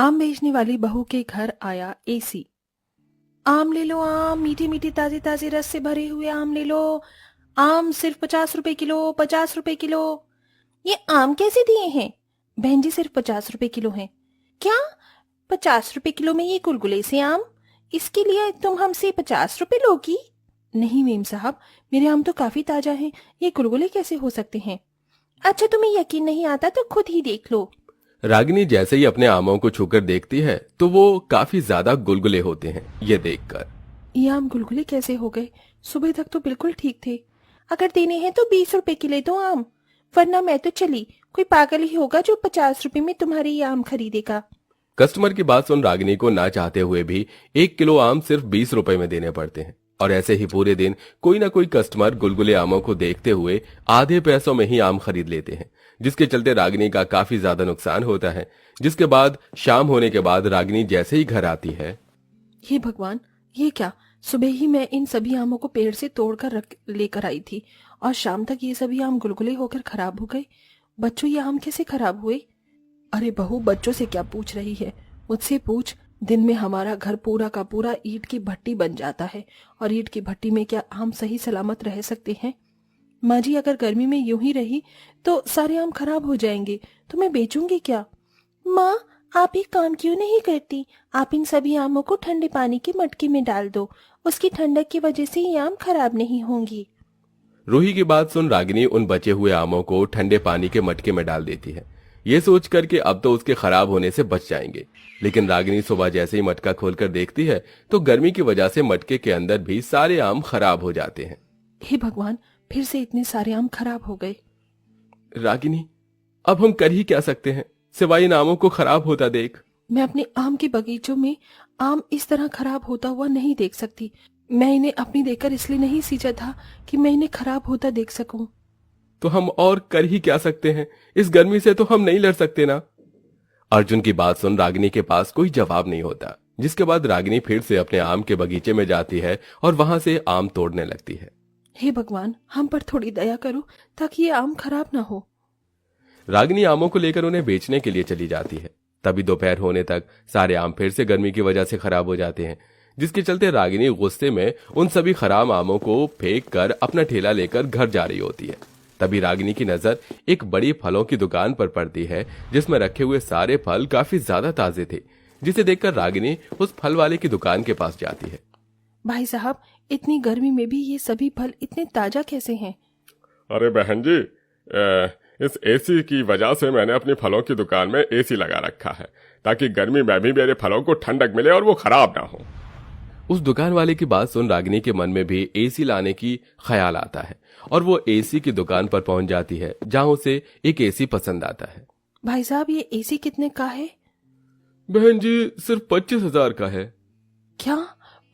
आम बेचने वाली बहू के घर आया एसी। आम ले लो आम, मीठे मीठे ताजे ताजे रस से भरे हुए आम ले लो। आम सिर्फ 50 रुपए किलो, 50 रुपए किलो। ये आम कैसे दिए हैं? बहन जी सिर्फ 50 रुपए किलो हैं। क्या? 50 रुपए किलो में ये गुलगुले से आम? इसके लिए तुम हमसे 50 रुपए लोगी? नहीं मेम साहब, मेरे आम तो काफी ताजा हैं, ये गुलगुले कैसे हो सकते हैं? अच्छा तुम्हें यकीन नहीं आता तो खुद ही देख लो। रागिनी जैसे ही अपने आमों को छूकर देखती है तो वो काफी ज्यादा गुलगुले होते हैं। ये देखकर ये आम गुलगुले कैसे हो गए? सुबह तक तो बिल्कुल ठीक थे। अगर देने हैं तो 20 रुपए के ले दो आम, वरना मैं तो चली। कोई पागल ही होगा जो 50 रुपए में तुम्हारे ये आम खरीदेगा। कस्टमर की बात सुन रागिनी को ना चाहते हुए भी 1 किलो आम सिर्फ 20 रुपए में देने पड़ते हैं। और ऐसे ही पूरे दिन कोई ना कोई कस्टमर गुलगुले आमों को देखते हुए आधे पैसों में ही आम खरीद लेते हैं, जिसके चलते रागिनी का काफी ज्यादा नुकसान होता है। जिसके बाद शाम होने के बाद रागिनी जैसे ही घर आती है। हे भगवान, ये क्या? सुबह ही मैं इन सभी आमों को पेड़ से तोड़कर रख लेकर आई थी और शाम तक ये सभी आम गुलगुले होकर खराब हो गए। बच्चों, ये आम कैसे खराब हुए? अरे बहू, बच्चों से क्या पूछ रही है? मुझसे पूछ। दिन में हमारा घर पूरा का पूरा ईंट की भट्टी बन जाता है, और ईंट की भट्टी में क्या आम सही सलामत रह सकते हैं? माँ जी, अगर गर्मी में यूं ही रही तो सारे आम खराब हो जाएंगे, तो मैं बेचूंगी क्या? माँ, आप एक काम क्यों नहीं करती? आप इन सभी आमों को ठंडे पानी के मटके में डाल दो, उसकी ठंडक की वजह से ये आम खराब नहीं होंगी। रूही की बात सुन रागिनी उन बचे हुए आमों को ठंडे पानी के मटके में डाल देती है, ये सोच कर कि अब तो उसके खराब होने से बच जाएंगे। लेकिन रागिनी सुबह जैसे ही मटका खोलकर देखती है तो गर्मी की वजह से मटके के अंदर भी सारे आम खराब हो जाते हैं। हे भगवान, फिर से इतने सारे आम खराब हो गए। रागिनी, अब हम कर ही क्या सकते हैं सिवाय इन आमों को खराब होता देख। मैं अपने आम के बगीचों में आम इस तरह खराब होता हुआ नहीं देख सकती। मैं इन्हें अपनी देखकर इसलिए नहीं सींचा था कि मैं इन्हें खराब होता देख सकूं। तो हम और कर ही क्या सकते हैं? इस गर्मी से तो हम नहीं लड़ सकते ना। अर्जुन की बात सुन रागिनी के पास कोई जवाब नहीं होता, जिसके बाद रागिनी फिर से अपने आम के बगीचे में जाती है और वहां से आम तोड़ने लगती है। हे भगवान, हम पर थोड़ी दया करो ताकि ये आम खराब ना हो। रागिनी आमों को लेकर उन्हें बेचने के लिए चली जाती है। तभी दोपहर होने तक सारे आम फिर से गर्मी की वजह से खराब हो जाते हैं, जिसके चलते रागिनी गुस्से में उन सभी खराब आमों को फेंक कर अपना ठेला लेकर घर जा रही होती है। तभी रागिनी की नजर एक बड़ी फलों की दुकान पर पड़ती है, जिसमें रखे हुए सारे फल काफी ज्यादा ताजे थे, जिसे देखकर रागिनी उस फल वाले की दुकान के पास जाती है। भाई साहब, इतनी गर्मी में भी ये सभी फल इतने ताजा कैसे हैं? अरे बहन जी, इस एसी की वजह से मैंने अपनी फलों की दुकान में एसी लगा रखा है, ताकि गर्मी में भी मेरे फलों को ठंडक मिले और वो खराब ना हो। उस दुकान वाले की बात सुन रागिनी के मन में भी एसी लाने की ख्याल आता है और वो एसी की दुकान पर पहुंच जाती है, जहां उसे एक एसी पसंद आता है। भाई साहब, ये एसी कितने का है? बहन जी, सिर्फ 25,000 का है। क्या?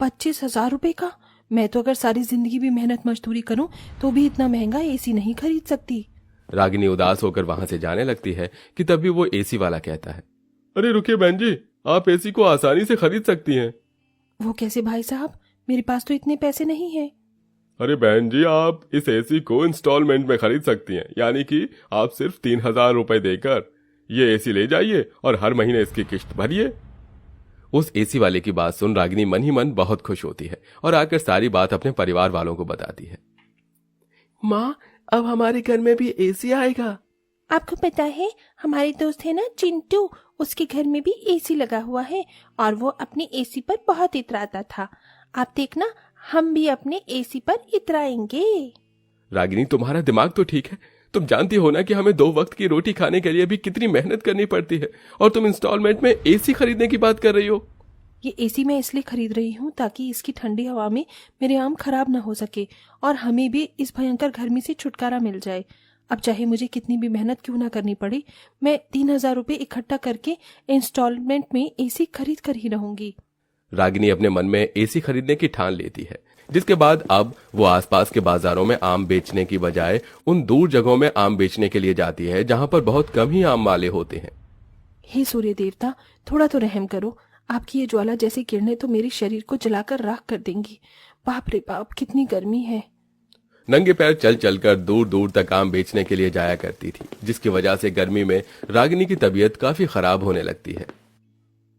25,000 रुपए का? मैं तो अगर सारी जिंदगी भी मेहनत मजदूरी करूं तो भी इतना महंगा एसी नहीं खरीद सकती। रागिनी उदास होकर वहां से जाने लगती है कि तभी वो एसी वाला कहता है, अरे रुकिए बहन जी, आप एसी को आसानी से खरीद सकती हैं। वो कैसे भाई साहब? मेरे पास तो इतने पैसे नहीं है। अरे बहन जी, आप इस एसी को इंस्टॉलमेंट में खरीद सकती हैं, यानी कि आप सिर्फ 3,000 रुपए देकर ये एसी ले जाइए और हर महीने इसकी किश्त भरिए। उस एसी वाले की बात सुन रागिनी मन ही मन बहुत खुश होती है और आकर सारी बात अपने परिवार वालों को बताती है। माँ, अब हमारे घर में भी एसी आएगा। आपको पता है, हमारे दोस्त है ना चिंटू, उसके घर में भी एसी लगा हुआ है और वो अपने एसी पर बहुत इतराता था। आप देखना, हम भी अपने एसी पर इतराएंगे। रागिनी, तुम्हारा दिमाग तो ठीक है। तुम जानती हो ना कि हमें 2 वक्त की रोटी खाने के लिए भी कितनी मेहनत करनी पड़ती है, और तुम इंस्टॉलमेंट में एसी खरीदने की बात कर रही हो। ये एसी मैं इसलिए खरीद रही हूँ ताकि इसकी ठंडी हवा में मेरे आम खराब ना हो सके और हमें भी इस भयंकर गर्मी से छुटकारा मिल जाए। अब चाहे मुझे कितनी भी मेहनत क्यों ना करनी पड़े, मैं 3,000 रुपए इकट्ठा करके इंस्टॉलमेंट में एसी खरीद कर ही रहूंगी। रागिनी अपने मन में एसी खरीदने की ठान लेती है, जिसके बाद अब वो आसपास के बाजारों में आम बेचने की बजाय उन दूर जगहों में आम बेचने के लिए जाती है, जहां पर बहुत कम ही आम वाले होते हैं। हे सूर्य देवता, थोड़ा तो रहम करो। आपकी ये ज्वाला जैसी किरणें तो मेरे शरीर को जलाकर राख कर देंगी। बाप रे बाप, कितनी गर्मी है। नंगे पैर चल चलकर दूर दूर तक आम बेचने के लिए जाया करती थी, जिसकी वजह से गर्मी में रागिनी की तबीयत काफी खराब होने लगती है।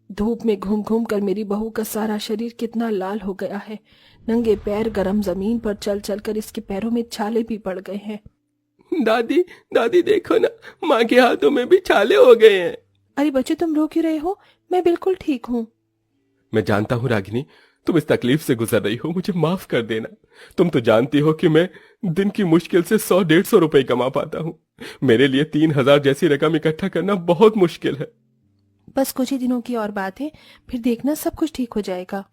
धूप में घूम घूम कर मेरी बहू का सारा शरीर कितना लाल हो गया है। नंगे पैर गरम जमीन पर चल चल कर इसके पैरों में छाले भी पड़ गए हैं। दादी दादी देखो ना, माँ के हाथों में भी छाले हो गए हैं। अरे बच्चे, तुम रो क्यों रहे हो? मैं बिल्कुल ठीक हूँ। मैं जानता हूँ रागिनी, तुम इस तकलीफ से गुजर रही हो, मुझे माफ कर देना। तुम तो जानती हो कि मैं दिन की मुश्किल से 100-150 रुपए कमा पाता हूँ। मेरे लिए 3,000 जैसी रकम इकट्ठा करना बहुत मुश्किल है। बस कुछ ही दिनों की और बात है, फिर देखना सब कुछ ठीक हो जाएगा।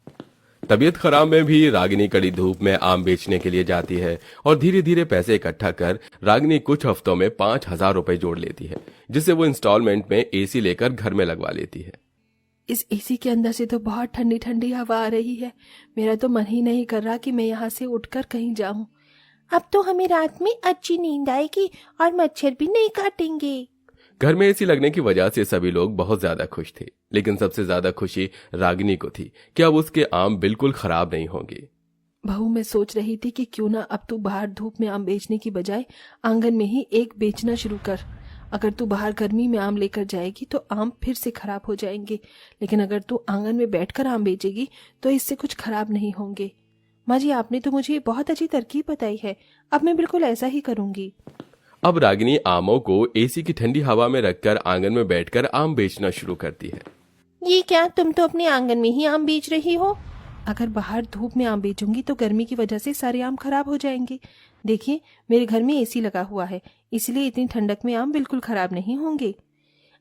तबीयत खराब में भी रागिनी कड़ी धूप में आम बेचने के लिए जाती है और धीरे धीरे पैसे इकट्ठा कर रागिनी कुछ हफ्तों में 5,000 रुपए जोड़ लेती है, जिसे वो इंस्टॉलमेंट में एसी लेकर घर में लगवा लेती है। इस एसी के अंदर से तो बहुत ठंडी ठंडी हवा आ रही है। मेरा तो मन ही नहीं कर रहा कि मैं यहाँ से उठकर कहीं जाऊं। अब तो हमें रात में अच्छी नींद आएगी और मच्छर भी नहीं काटेंगे। घर में एसी लगने की वजह से सभी लोग बहुत ज्यादा खुश थे, लेकिन सबसे ज्यादा खुशी रागिनी को थी कि अब उसके आम बिल्कुल खराब नहीं होंगे। बहू, मैं सोच रही थी कि क्यों ना अब तू बाहर धूप में आम बेचने की बजाय आंगन में ही एक बेचना शुरू कर। अगर तू बाहर गर्मी में आम लेकर जाएगी तो आम फिर से खराब हो जाएंगे, लेकिन अगर तू आंगन में बैठकर आम बेचेगी तो इससे कुछ खराब नहीं होंगे। माँ जी, आपने तो मुझे बहुत अच्छी तरकीब बताई है। अब मैं बिल्कुल ऐसा ही करूंगी। अब रागिनी आमों को एसी की ठंडी हवा में रखकर आंगन में बैठकर आम बेचना शुरू करती है। ये क्या, तुम तो अपने आंगन में ही आम बेच रही हो? अगर बाहर धूप में आम बेचूंगी तो गर्मी की वजह से सारे आम खराब हो जाएंगे। देखिए, मेरे घर में एसी लगा हुआ है, इसलिए इतनी ठंडक में आम बिल्कुल खराब नहीं होंगे।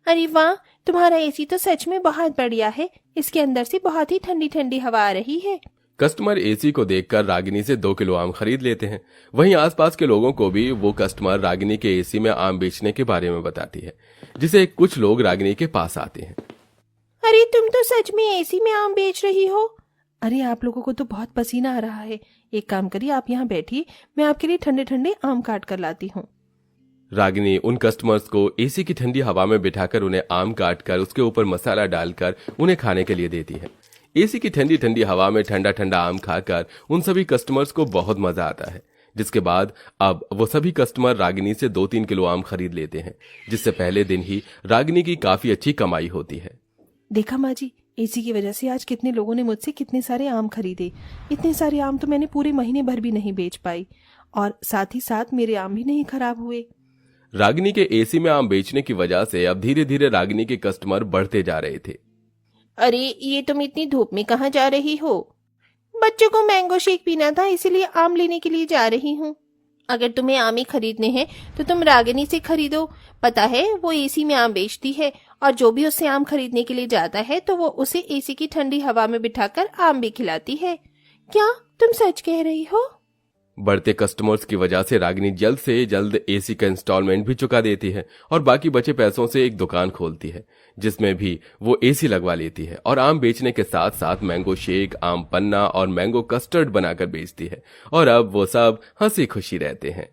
अरे वाह, तुम्हारा एसी तो सच में बहुत बढ़िया है। इसके अंदर से बहुत ही ठंडी ठंडी हवा आ रही है। कस्टमर एसी को देखकर रागिनी से 2 किलो आम खरीद लेते हैं। वहीं आसपास के लोगों को भी वो कस्टमर रागिनी के एसी में आम बेचने के बारे में बताती है, जिसे कुछ लोग रागिनी के पास आते हैं। अरे तुम तो सच में एसी में आम बेच रही हो? अरे आप लोगों को तो बहुत पसीना आ रहा है। एक काम करिए, आप यहाँ बैठिए, मैं आपके लिए ठंडे ठंडे आम काट कर लाती हूँ। रागिनी उन कस्टमर्स को एसी की ठंडी हवा में बिठाकर उन्हें आम काट कर उसके ऊपर मसाला डालकर उन्हें खाने के लिए देती है। एसी की ठंडी ठंडी हवा में ठंडा ठंडा आम खाकर उन सभी कस्टमर्स को बहुत मजा आता है, जिसके बाद अब वो सभी कस्टमर रागिनी से 2-3 किलो आम खरीद लेते हैं, जिससे पहले दिन ही रागिनी की काफी अच्छी कमाई होती है। देखा माँ जी, एसी की वजह से आज कितने लोगों ने मुझसे कितने सारे आम खरीदे। इतने सारे आम तो मैंने पूरे महीने भर भी नहीं बेच पाई, और साथ ही साथ मेरे आम भी नहीं खराब हुए। रागिनी के एसी में आम बेचने की वजह से अब धीरे धीरे रागिनी के कस्टमर बढ़ते जा रहे थे। अरे ये तुम इतनी धूप में कहाँ जा रही हो? बच्चों को मैंगो शेक पीना था, इसीलिए आम लेने के लिए जा रही हूँ। अगर तुम्हें आम ही खरीदने हैं तो तुम रागिनी से खरीदो। पता है, वो एसी में आम बेचती है और जो भी उससे आम खरीदने के लिए जाता है तो वो उसे एसी की ठंडी हवा में बिठाकर आम भी खिलाती है। क्या तुम सच कह रही हो? बढ़ते कस्टमर्स की वजह से रागिनी जल्द से जल्द एसी का इंस्टॉलमेंट भी चुका देती है और बाकी बचे पैसों से एक दुकान खोलती है, जिसमें भी वो एसी लगवा लेती है और आम बेचने के साथ साथ मैंगो शेक, आम पन्ना और मैंगो कस्टर्ड बनाकर बेचती है। और अब वो सब हंसी खुशी रहते हैं।